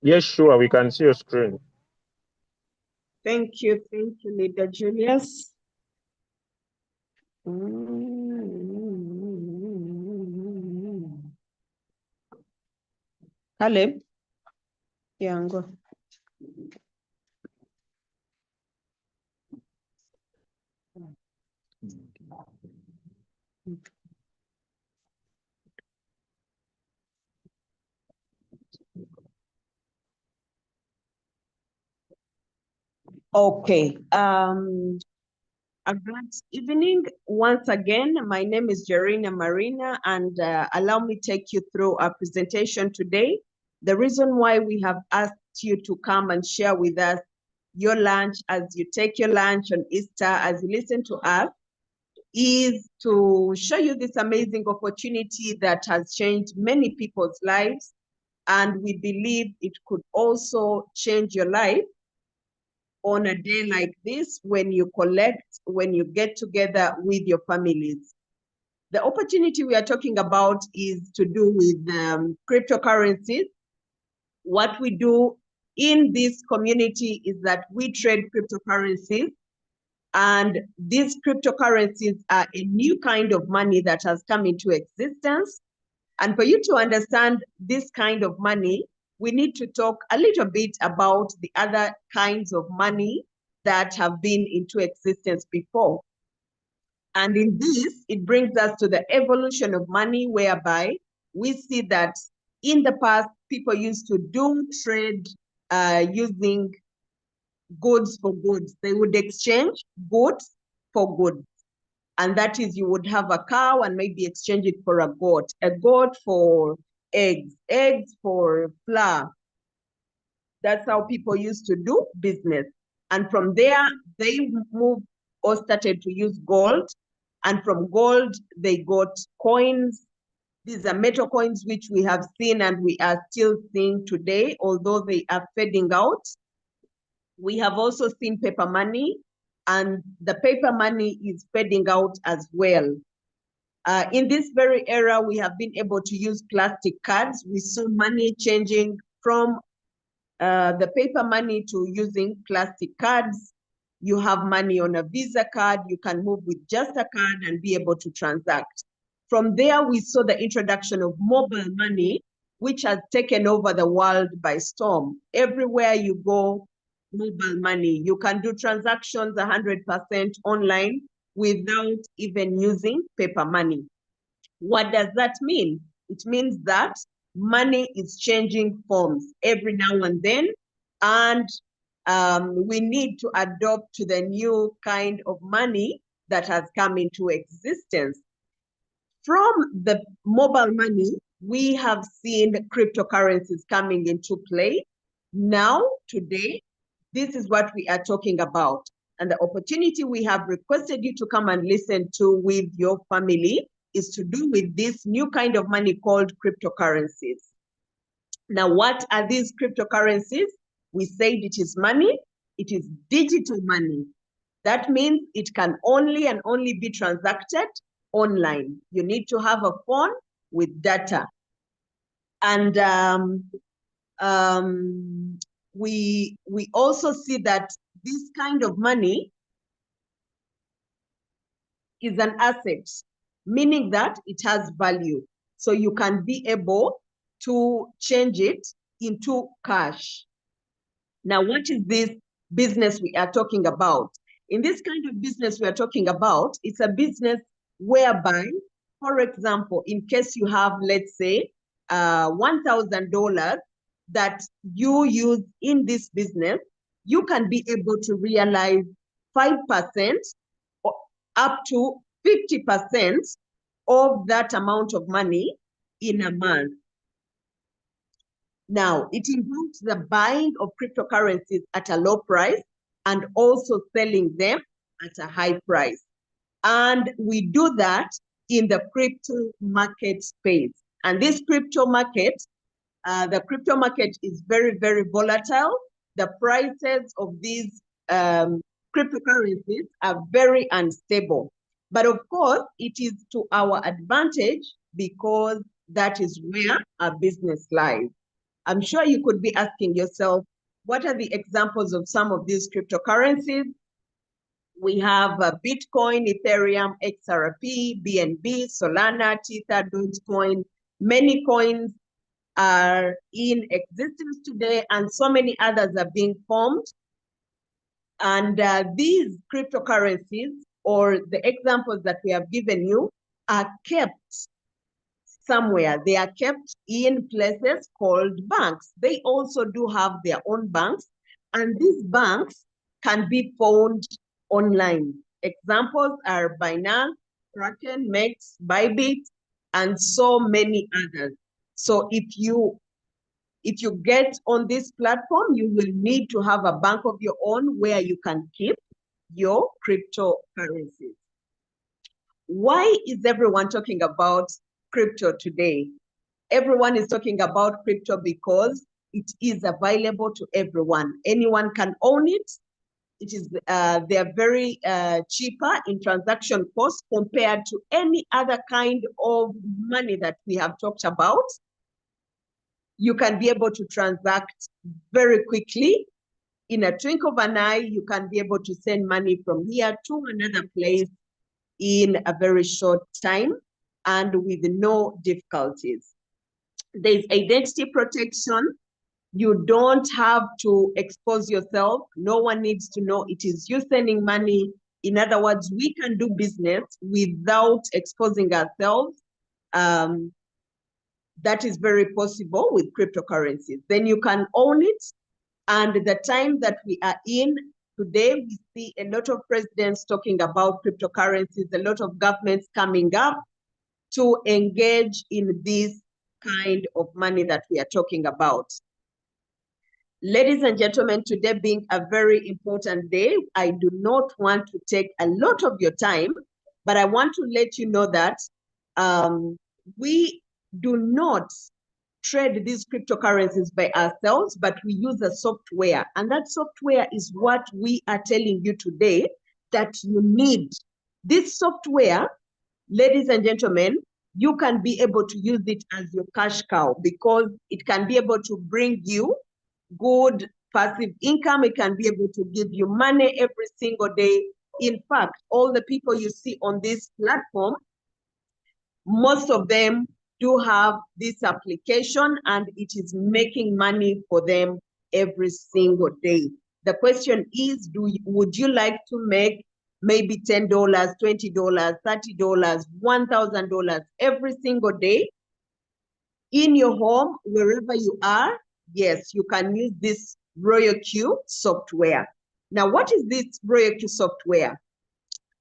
Yes, sure, we can see your screen. Thank you, Leader Julius. Caleb, Yango. Okay. A good evening once again. My name is Jarina Marina, and allow me take you through our presentation today. The reason why we have asked you to come and share with us your lunch as you take your lunch on Easter, as you listen to us, is to show you this amazing opportunity that has changed many people's lives. And we believe it could also change your life on a day like this when you when you get together with your families. The opportunity we are talking about is to do with cryptocurrencies. What we do in this community is that we trade cryptocurrencies, and these cryptocurrencies are a new kind of money that has come into existence. And for you to understand this kind of money, we need to talk a little bit about the other kinds of money that have been into existence before. And in this, it brings us to the evolution of money, whereby we see that in the past, people used to do trade using goods for goods. They would exchange goods for goods. And that is, you would have a cow and maybe exchange it for a goat for eggs, eggs for flour. That's how people used to do business. And from there, they moved or started to use gold. And from gold, they got coins. These are metal coins, which we have seen and we are still seeing today, although they are fading out. We have also seen paper money, and the paper money is fading out as well. In this very era, we have been able to use plastic cards. We saw money changing from the paper money to using plastic cards. You have money on a Visa card. You can move with just a card and be able to transact. From there, we saw the introduction of mobile money, which has taken over the world by storm. Everywhere you go, mobile money. You can do transactions 100% online without even using paper money. What does that mean? It means that money is changing forms every now and then, and we need to adopt to the new kind of money that has come into existence. From the mobile money, we have seen cryptocurrencies coming into play. Now, today, this is what we are talking about. And the opportunity we have requested you to come and listen to with your family is to do with this new kind of money called cryptocurrencies. Now, what are these cryptocurrencies? We said it is money. It is digital money. That means it can only and only be transacted online. You need to have a phone with data. And we also see that this kind of money is an asset, meaning that it has value. So you can be able to change it into cash. Now, what is this business we are talking about? In this kind of business we are talking about, it's a business whereby, for example, in case you have, let's say, $1,000 that you use in this business, you can be able to realize 5% up to 50% of that amount of money in a month. Now, it involves the buying of cryptocurrencies at a low price and also selling them at a high price. And we do that in the crypto market space. And this crypto market, the crypto market is very, very volatile. The prices of these cryptocurrencies are very unstable. But of course, it is to our advantage because that is where our business lies. I'm sure you could be asking yourself, what are the examples of some of these cryptocurrencies? We have Bitcoin, Ethereum, XRP, BNB, Solana, Tether, Dogecoin. Many coins are in existence today, and so many others are being formed. And these cryptocurrencies, or the examples that we have given you, are kept somewhere. They are kept in places called banks. They also do have their own banks, and these banks can be found online. Examples are Binance, Kraken, Mex, Bybit, and so many others. So if you get on this platform, you will need to have a bank of your own where you can keep your cryptocurrencies. Why is everyone talking about crypto today? Everyone is talking about crypto because it is available to everyone. Anyone can own it. It is they are very cheaper in transaction costs compared to any other kind of money that we have talked about. You can be able to transact very quickly. In a twinkle of an eye, you can be able to send money from here to another place in a very short time and with no difficulties. There's identity protection. You don't have to expose yourself. No one needs to know it is you sending money. In other words, we can do business without exposing ourselves. That is very possible with cryptocurrencies. Then you can own it. And the time that we are in today, we see a lot of presidents talking about cryptocurrencies, a lot of governments coming up to engage in this kind of money that we are talking about. Ladies and gentlemen, today being a very important day, I do not want to take a lot of your time, but I want to let you know that we do not trade these cryptocurrencies by ourselves, but we use a software. And that software is what we are telling you today that you need. This software, ladies and gentlemen, you can be able to use it as your cash cow because it can be able to bring you good passive income. It can be able to give you money every single day. In fact, all the people you see on this platform, most of them do have this application and it is making money for them every single day. The question is, would you like to make maybe $10, $20, $30, $1,000 every single day in your home, wherever you are? Yes, you can use this RoyalQ software. Now, what is this RoyalQ software?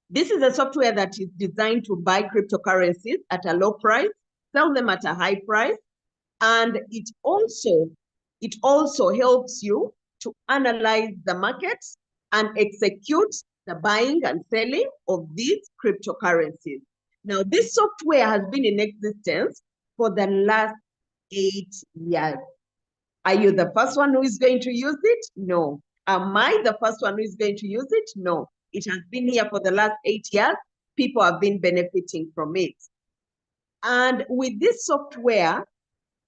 This is a software that is designed to buy cryptocurrencies at a low price, sell them at a high price, and it also helps you to analyze the markets and execute the buying and selling of these cryptocurrencies. Now, this software has been in existence for the last 8 years. Are you the first one who is going to use it? No. Am I the first one who is going to use it? No. It has been here for the last 8 years. People have been benefiting from it. And with this software,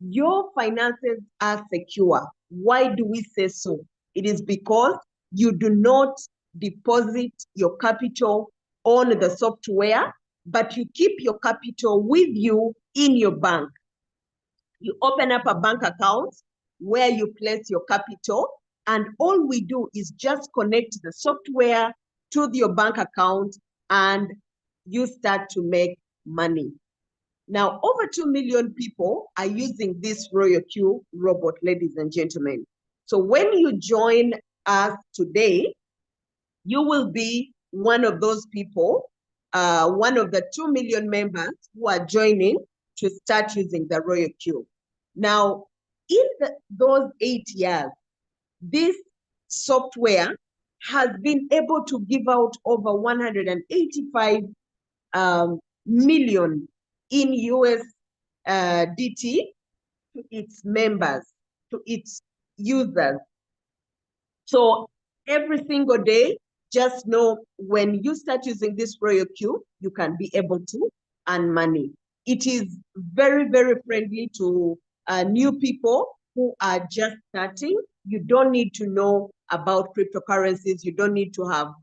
your finances are secure. Why do we say so? It is because you do not deposit your capital on the software, but you keep your capital with you in your bank. You open up a bank account where you place your capital, and all we do is just connect the software to your bank account and you start to make money. Now, over 2 million people are using this RoyalQ robot, ladies and gentlemen. So when you join us today, you will be one of those people, one of the 2 million members who are joining to start using the RoyalQ. Now, in those 8 years, this software has been able to give out over 185 million in USDT to its members, to its users. So every single day, just know when you start using this RoyalQ, you can be able to earn money. It is very, very friendly to new people. who are just starting, you don't need to know about cryptocurrencies. You don't need to have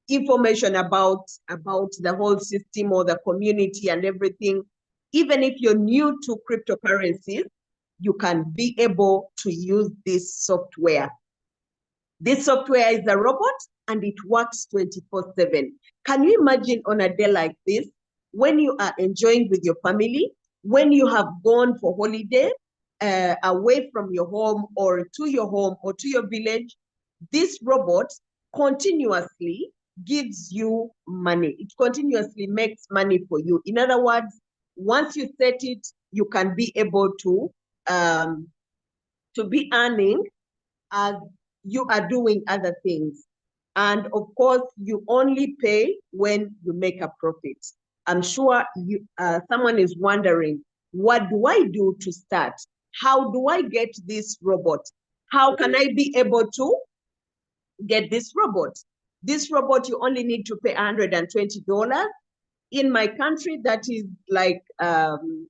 information about the whole system or the community and everything. Even if you're new to cryptocurrencies, you can be able to use this software. This software is a robot and it works 24/7. Can you imagine on a day like this, when you are enjoying with your family, when you have gone for holiday away from your home or to your home or to your village, this robot continuously gives you money. It continuously makes money for you. In other words, once you set it, you can be able to be earning as you are doing other things. And of course, you only pay when you make a profit. I'm sure someone is wondering, what do I do to start? How do I get this robot? How can I be able to get this robot? This robot, you only need to pay $120. In my country, that is like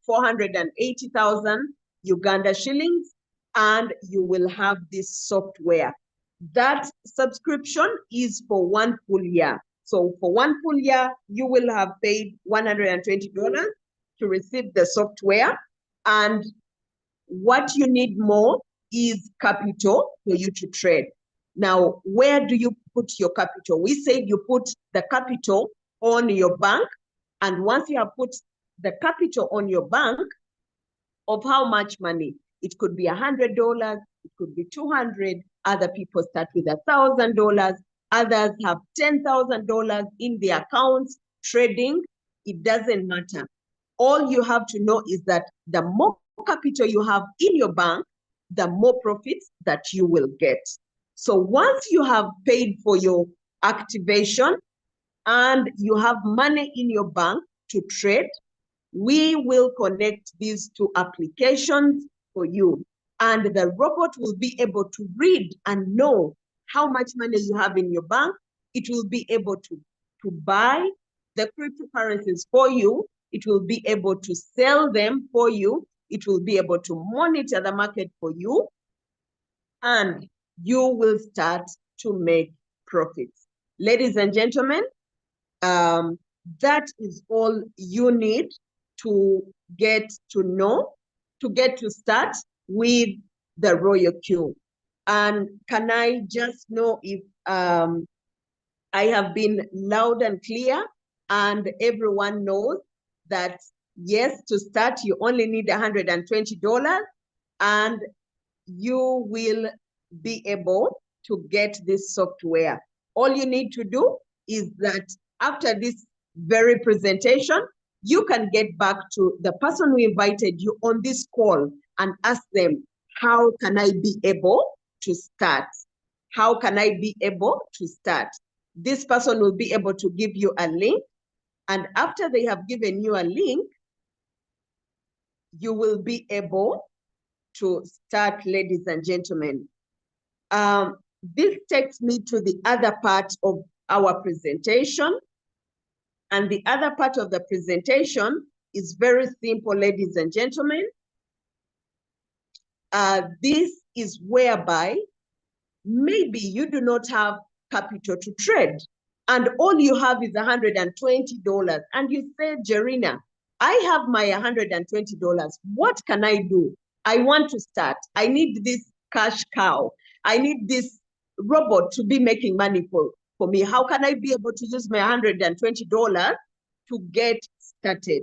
480,000 Uganda shillings, and you will have this software. That subscription is for 1 full year. So for 1 full year, you will have paid $120 to receive the software. And what you need more is capital for you to trade. Now, where do you put your capital? We said you put the capital on your bank. And once you have put the capital on your bank, of how much money? It could be $100, it could be $200. Other people start with $1,000. Others have $10,000 in their accounts trading. It doesn't matter. All you have to know is that the more capital you have in your bank, the more profits that you will get. So once you have paid for your activation and you have money in your bank to trade, we will connect these two applications for you. And the robot will be able to read and know how much money you have in your bank. It will be able to buy the cryptocurrencies for you. It will be able to sell them for you. It will be able to monitor the market for you. And you will start to make profits. Ladies and gentlemen, that is all you need to get to know, to get to start with the Royal Q. And can I just know if I have been loud and clear and everyone knows that yes, to start you only need $120 and you will be able to get this software. All you need to do is that after this very presentation, you can get back to the person who invited you on this call and ask them, how can I be able to start? How can I be able to start? This person will be able to give you a link. And after they have given you a link, you will be able to start, ladies and gentlemen. This takes me to the other part of our presentation. And the other part of the presentation is very simple, ladies and gentlemen. This is whereby maybe you do not have capital to trade and all you have is $120. And you say, Jerina, I have my $120. What can I do? I want to start. I need this cash cow. I need this robot to be making money for me. How can I be able to use my $120 to get started?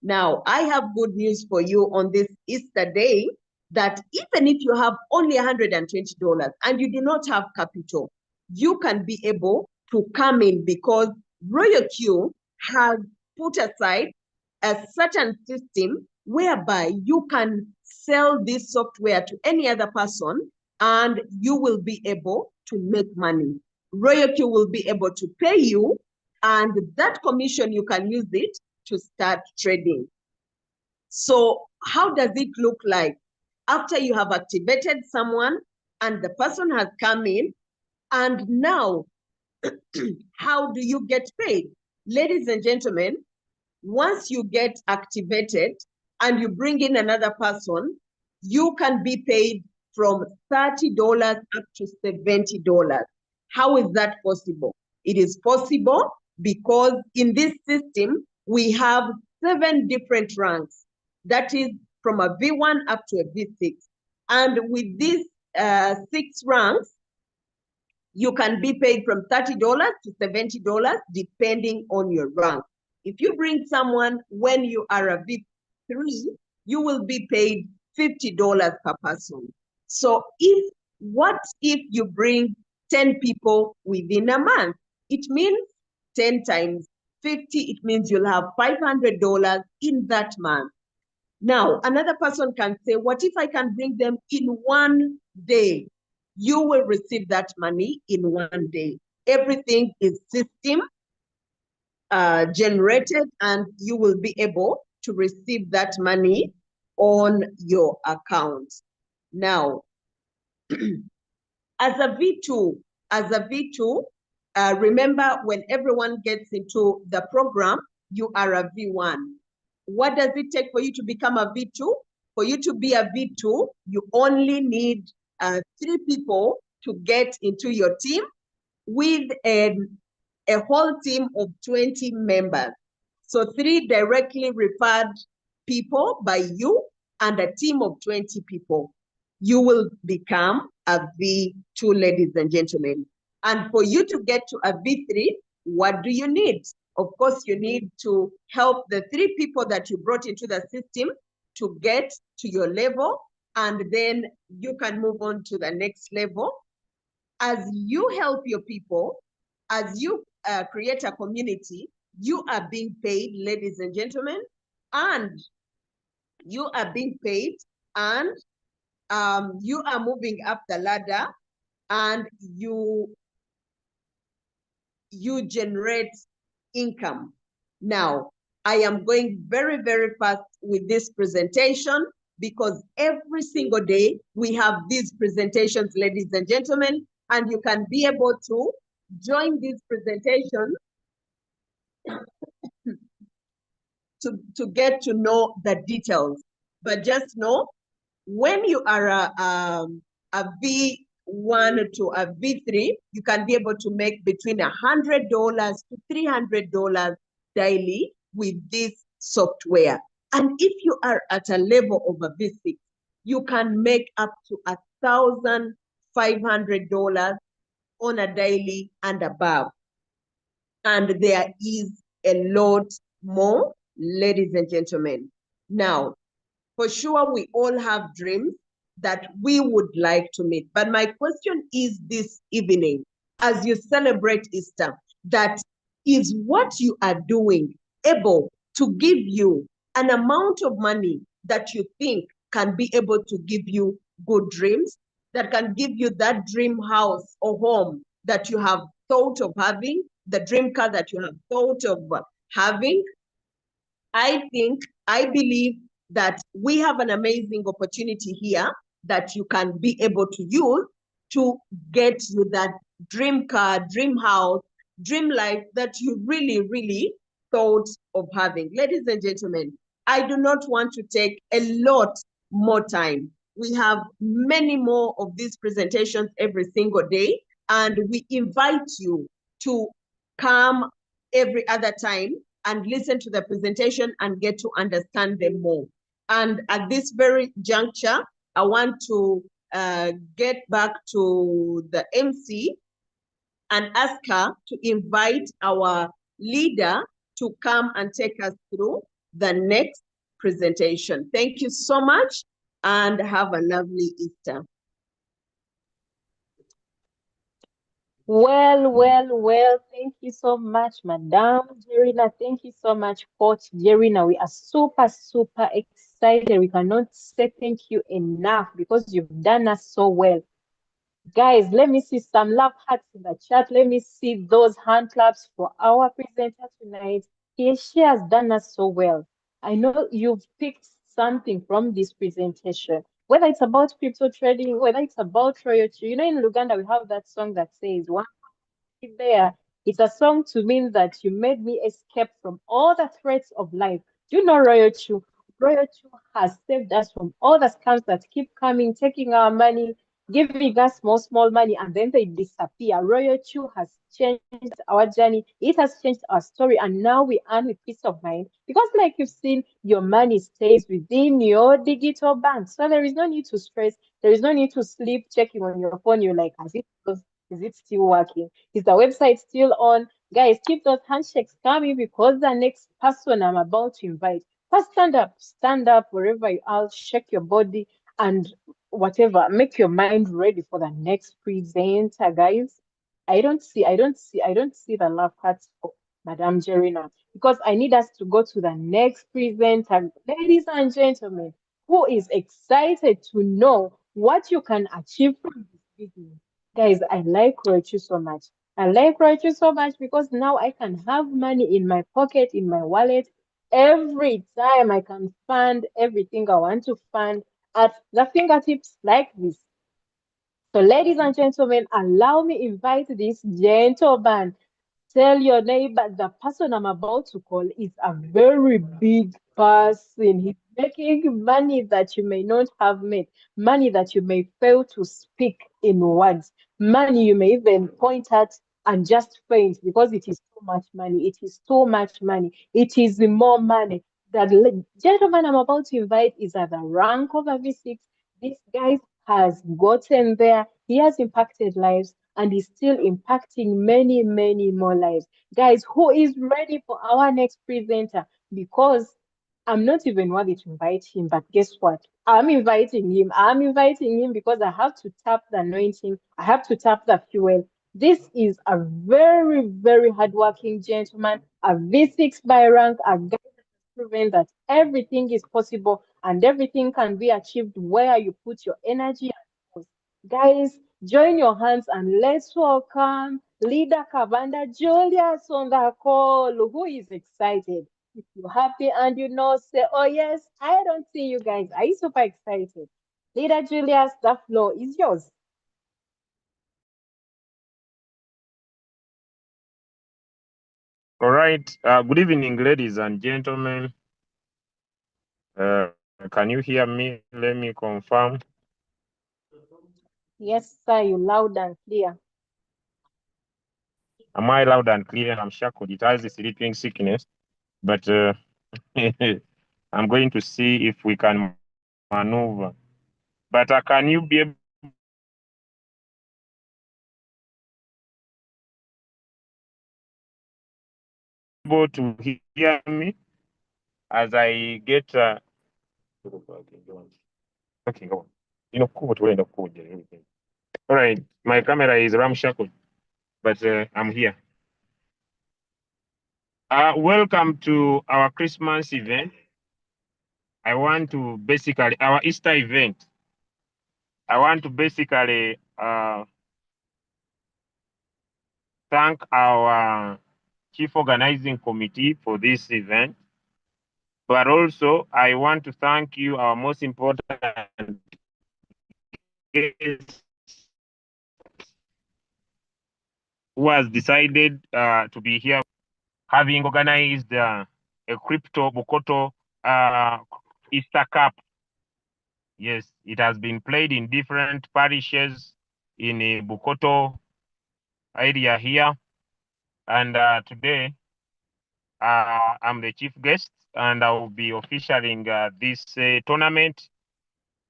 Now, I have good news for you on this Easter day, that even if you have only $120 and you do not have capital, you can be able to come in because Royal Q has put aside a certain system whereby you can sell this software to any other person and you will be able to make money. Royal Q will be able to pay you, and that commission, you can use it to start trading. So how does it look like? After you have activated someone and the person has come in, and now how do you get paid? Ladies and gentlemen, once you get activated and you bring in another person, you can be paid from $30 up to $70. How is that possible? It is possible because in this system, we have 7 different ranks. That is from a V1 up to a V6. And with these 6 ranks, you can be paid from $30 to $70 depending on your rank. If you bring someone when you are a V3, you will be paid $50 per person. So what if you bring 10 people within a month? It means 10 times 50, it means you'll have $500 in that month. Now, another person can say, what if I can bring them in one day? You will receive that money in one day. Everything is system generated, and you will be able to receive that money on your account. Now, as a V2, remember when everyone gets into the program, you are a V1. What does it take for you to become a V2? For you to be a V2, you only need 3 people to get into your team with a whole team of 20 members. So 3 directly referred people by you and a team of 20 people. You will become a V2, ladies and gentlemen. And for you to get to a V3, what do you need? Of course, you need to help the 3 people that you brought into the system to get to your level, and then you can move on to the next level. As you help your people, as you create a community, you are being paid, ladies and gentlemen, and you are being paid, and you are moving up the ladder, and you generate income. Now, I am going very, very fast with this presentation because every single day we have these presentations, ladies and gentlemen, and you can be able to join these presentations to get to know the details. But just know, when you are a V1 to a V3, you can be able to make between $100 to $300 daily with this software. And if you are at a level of a V6, you can make up to $1,500 on a daily and above. And there is a lot more, ladies and gentlemen. Now, for sure, we all have dreams that we would like to meet. But my question is this evening, as you celebrate Easter, that is what you are doing able to give you an amount of money that you think can be able to give you good dreams, that can give you that dream house or home that you have thought of having, the dream car that you have thought of having? I believe that we have an amazing opportunity here that you can be able to use to get you that dream car, dream house, dream life that you really, really thought of having. Ladies and gentlemen, I do not want to take a lot more time. We have many more of these presentations every single day, and we invite you to come every other time and listen to the presentation and get to understand them more. And at this very juncture, I want to get back to the MC and ask her to invite our leader to come and take us through the next presentation. Thank you so much and have a lovely Easter. Well, thank you so much, Madam Jerina. Thank you so much, Coach Jerina. We are super excited. We cannot say thank you enough because you've done us so well. Guys, let me see some love hearts in the chat. Let me see those hand claps for our presenter tonight. She has done us so well. I know you've picked something from this presentation, whether it's about crypto trading, whether it's about royalty. You know, in Uganda, we have that song that says, "One there." It's a song to mean that you made me escape from all the threats of life. Do you know royalty? Royal 2 has saved us from all the scams that keep coming, taking our money, giving us small money, and then they disappear. Royal 2 has changed our journey. It has changed our story, and now we earn with peace of mind because, like you've seen, your money stays within your digital bank. So there is no need to stress. There is no need to sleep checking on your phone. You're like, is it still working? Is the website still on? Guys, keep those handshakes coming because the next person I'm about to invite, first stand up wherever you are, shake your body and whatever, make your mind ready for the next presenter, guys. I don't see the love cards for Madame Jerina because I need us to go to the next presenter. Ladies and gentlemen, who is excited to know what you can achieve from this business? Guys, I like Roichu so much. I like Roichu so much because now I can have money in my pocket, in my wallet. Every time I can fund everything I want to fund at the fingertips like this. So, ladies and gentlemen, allow me invite this gentleman. Tell your neighbor the person I'm about to call is a very big person. He's making money that you may not have made, money that you may fail to speak in words, money you may even point at and just faint because it is too much money. It is too much money. It is more money. The gentleman I'm about to invite is at the rank of a V6. This guy has gotten there. He has impacted lives and is still impacting many more lives. Guys, who is ready for our next presenter? Because I'm not even worthy to invite him, but guess what? I'm inviting him. I'm inviting him because I have to tap the anointing. I have to tap the fuel. This is a very hardworking gentleman, a V6 by rank, a guy proven that everything is possible and everything can be achieved where you put your energy and focus. Guys, join your hands and let's welcome Leader Kabanda Julius on the call. Who is excited? If you're happy and you know, say, oh yes, I don't see you guys. Are you super excited? Leader Julius, the floor is yours. All right. Good evening, ladies and gentlemen. Can you hear me? Let me confirm. Yes, sir, you loud and clear. Am I loud and clear? I'm shackled. It has a sleeping sickness, but I'm going to see if we can maneuver. But can you be able to hear me as I get? Okay, go on. All right, my camera is ramshackle, but I'm here. Welcome to our Christmas event. I want to basically, our Easter event. I want to basically thank our chief organizing committee for this event. But also, I want to thank you, our most important guest, who has decided to be here, having organized a crypto Bukoto Easter Cup. Yes, it has been played in different parishes in Bukoto area here. And today, I'm the chief guest, and I will be officialing this tournament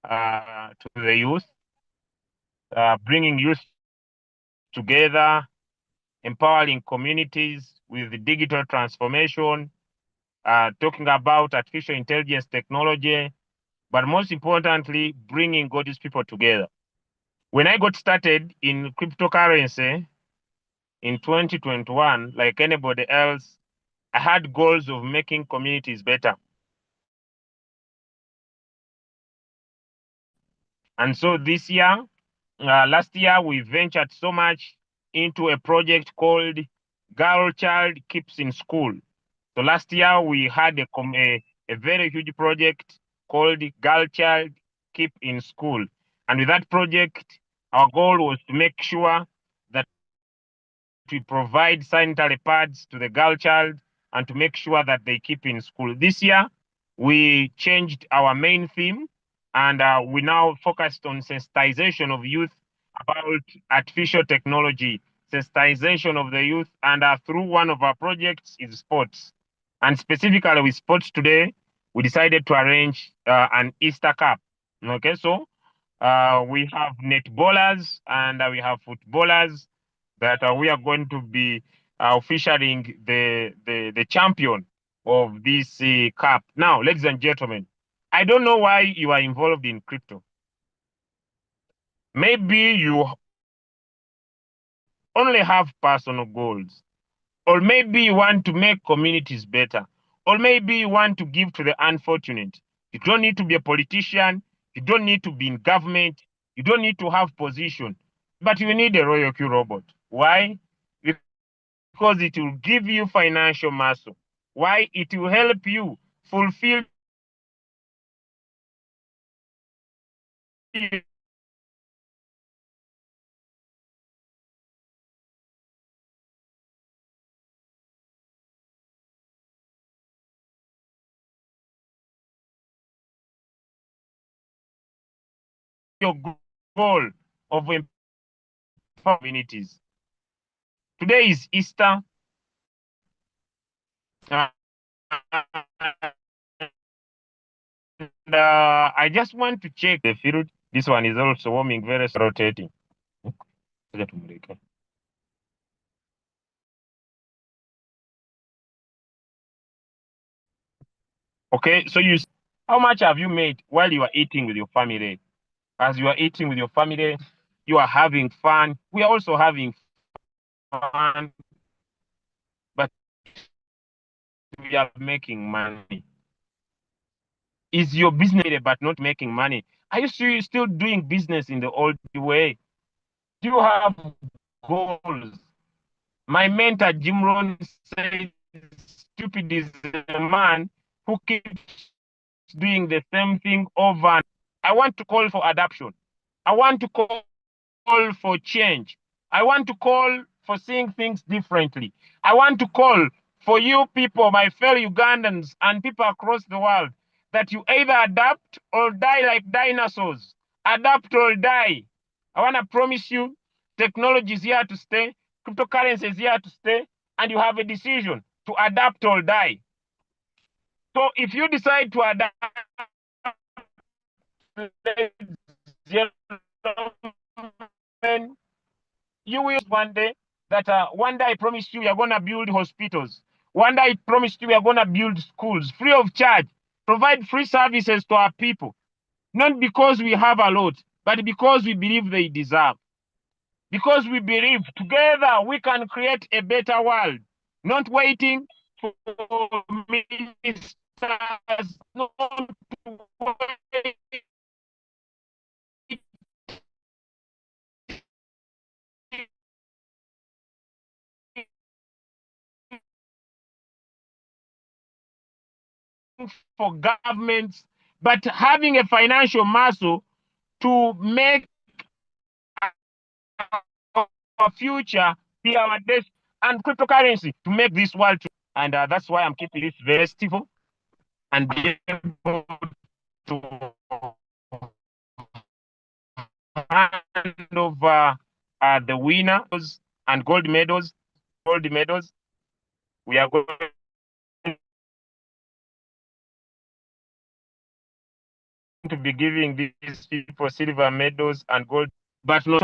to the youth, bringing youth together, empowering communities with the digital transformation, talking about artificial intelligence technology, but most importantly, bringing God's people together. When I got started in cryptocurrency in 2021, like anybody else, I had goals of making communities better. And so this year, last year, we ventured so much into a project called Girl Child Keeps in School. So last year, we had a very huge project called Girl Child Keep in School. And with that project, our goal was to make sure that we provide sanitary pads to the girl child and to make sure that they keep in school. This year, we changed our main theme, and we now focused on sensitization of youth about artificial technology, sensitization of the youth, and through one of our projects is sports. And specifically with sports today, we decided to arrange an Easter Cup. Okay, so we have netballers and we have footballers that we are going to be officiating the champion of this cup. Now, ladies and gentlemen, I don't know why you are involved in crypto. Maybe you only have personal goals, or maybe you want to make communities better, or maybe you want to give to the unfortunate. You don't need to be a politician. You don't need to be in government. You don't need to have position, but you need a Royal Q robot. Why? Because it will give you financial muscle. Why? It will help you fulfill your goal of communities. Today is Easter. And I just want to check the field. This one is also warming, very rotating. Okay, so how much have you made while you are eating with your family? As you are eating with your family, you are having fun. We are also having fun, but we are making money. Is your business but not making money? Are you still doing business in the old way? Do you have goals? My mentor, Jim Rohn, said, stupid is a man who keeps doing the same thing over. I want to call for adoption. I want to call for change. I want to call for seeing things differently. I want to call for you people, my fellow Ugandans and people across the world, that you either adapt or die like dinosaurs. Adapt or die. I want to promise you, technology is here to stay, cryptocurrency is here to stay, and you have a decision to adapt or die. So if you decide to adapt, you will one day that one day I promise you, we are going to build hospitals. One day I promise you, we are going to build schools free of charge, provide free services to our people. Not because we have a lot, but because we believe they deserve. Because we believe together we can create a better world, not waiting for ministers, not waiting for governments, but having a financial muscle to make our future be our destiny, and cryptocurrency to make this world. And that's why I'm keeping this festival and be able to hand over the winners and gold medals. We are going to be giving these people silver medals and gold, but not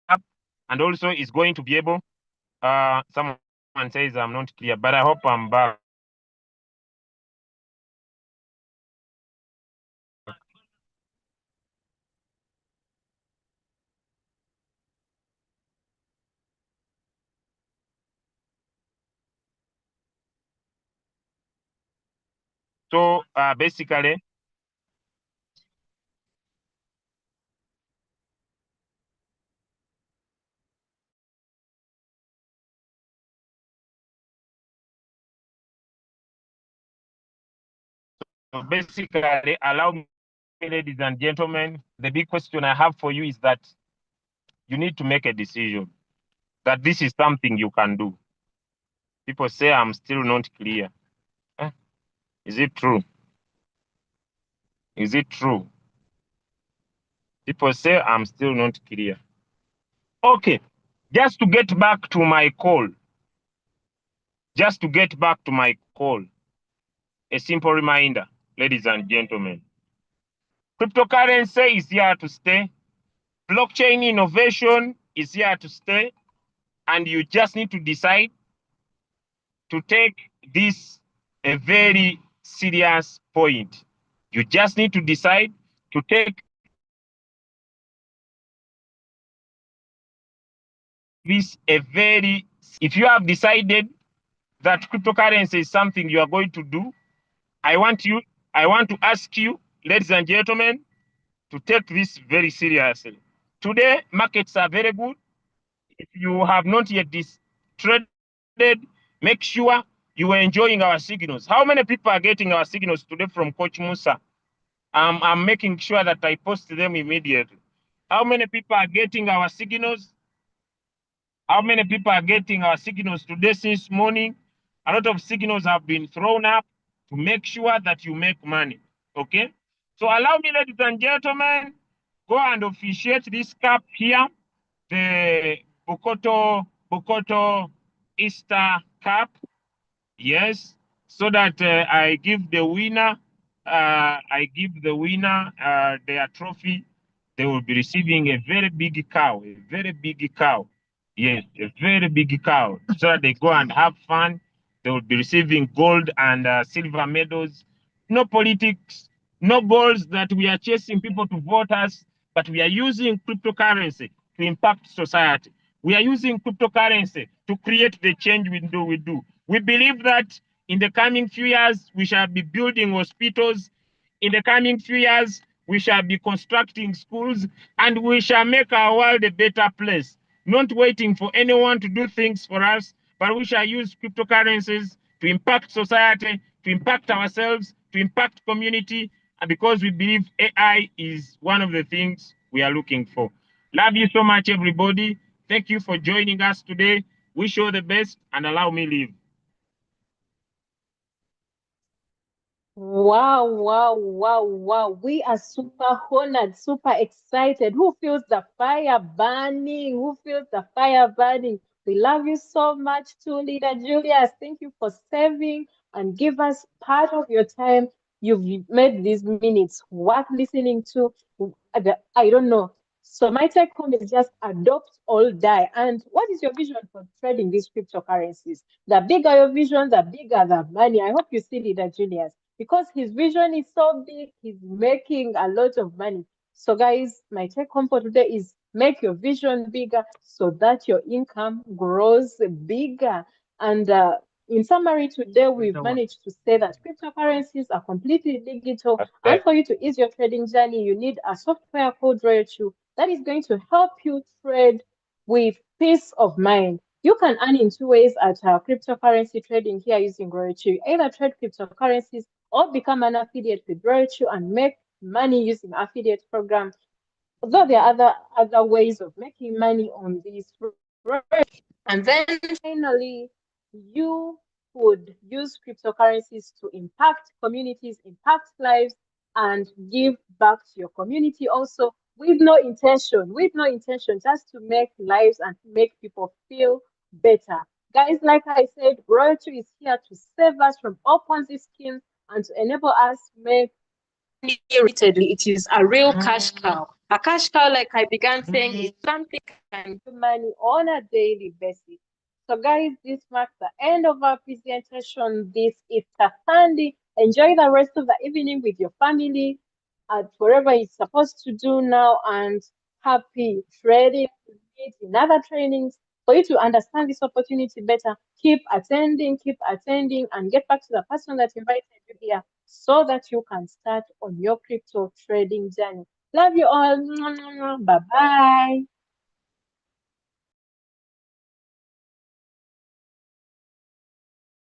up, and also is going to be able. Someone says I'm not clear, but I hope I'm back. So basically, allow me, ladies and gentlemen, the big question I have for you is that you need to make a decision that this is something you can do. People say I'm still not clear. Is it true? Is it true? People say I'm still not clear. Okay, just to get back to my call. Just to get back to my call. A simple reminder, ladies and gentlemen. Cryptocurrency is here to stay. Blockchain innovation is here to stay. And you just need to decide to take this a very serious point. You just need to decide to take this a very, if you have decided that cryptocurrency is something you are going to do, I want to ask you, ladies and gentlemen, to take this very seriously. Today, markets are very good. If you have not yet traded, make sure you are enjoying our signals. How many people are getting our signals today from Coach Musa? I'm making sure that I post them immediately. How many people are getting our signals? How many people are getting our signals today since morning? A lot of signals have been thrown up to make sure that you make money. Okay? So allow me, ladies and gentlemen, go and officiate this cup here, the Bukoto Easter Cup. Yes, so that I give the winner, their trophy. They will be receiving a very big cow, a very big cow. Yes, a very big cow. So that they go and have fun. They will be receiving gold and silver medals. No politics, no goals that we are chasing people to vote us, but we are using cryptocurrency to impact society. We are using cryptocurrency to create the change we do. We believe that in the coming few years, we shall be building hospitals. In the coming few years, we shall be constructing schools, and we shall make our world a better place. Not waiting for anyone to do things for us, but we shall use cryptocurrencies to impact society, to impact ourselves, to impact community, and because we believe AI is one of the things we are looking for. Love you so much, everybody. Thank you for joining us today. Wish you all the best, and allow me leave. Wow, wow, wow, wow. We are super honored, super excited. Who feels the fire burning? Who feels the fire burning? We love you so much too, Leader Julius. Thank you for serving and give us part of your time. You've made these minutes worth listening to. I don't know. So my take home is just adopt or die. And what is your vision for trading these cryptocurrencies? The bigger your vision, the bigger the money. I hope you see Leader Julius, because his vision is so big, he's making a lot of money. So guys, my take home for today is make your vision bigger so that your income grows bigger. And in summary, today we've managed to say that cryptocurrencies are completely digital. And for you to ease your trading journey, you need a software called Royalty that is going to help you trade with peace of mind. You can earn in two ways at cryptocurrency trading here using Royalty. Either trade cryptocurrencies or become an affiliate with Royalty and make money using affiliate program. Although there are other ways of making money on these. And then finally, you could use cryptocurrencies to impact communities, impact lives, and give back to your community also with no intention, just to make lives and make people feel better. Guys, like I said, Royalty is here to save us from all Ponzi schemes and to enable us make repeatedly. It is a real cash cow. A cash cow, like I began saying, is something that can do money on a daily basis. So guys, this marks the end of our presentation this Easter Sunday. Enjoy the rest of the evening with your family at wherever it's supposed to do now, and happy trading. In other trainings for you to understand this opportunity better. Keep attending, and get back to the person that invited you here so that you can start on your crypto trading journey. Love you all. Bye-bye.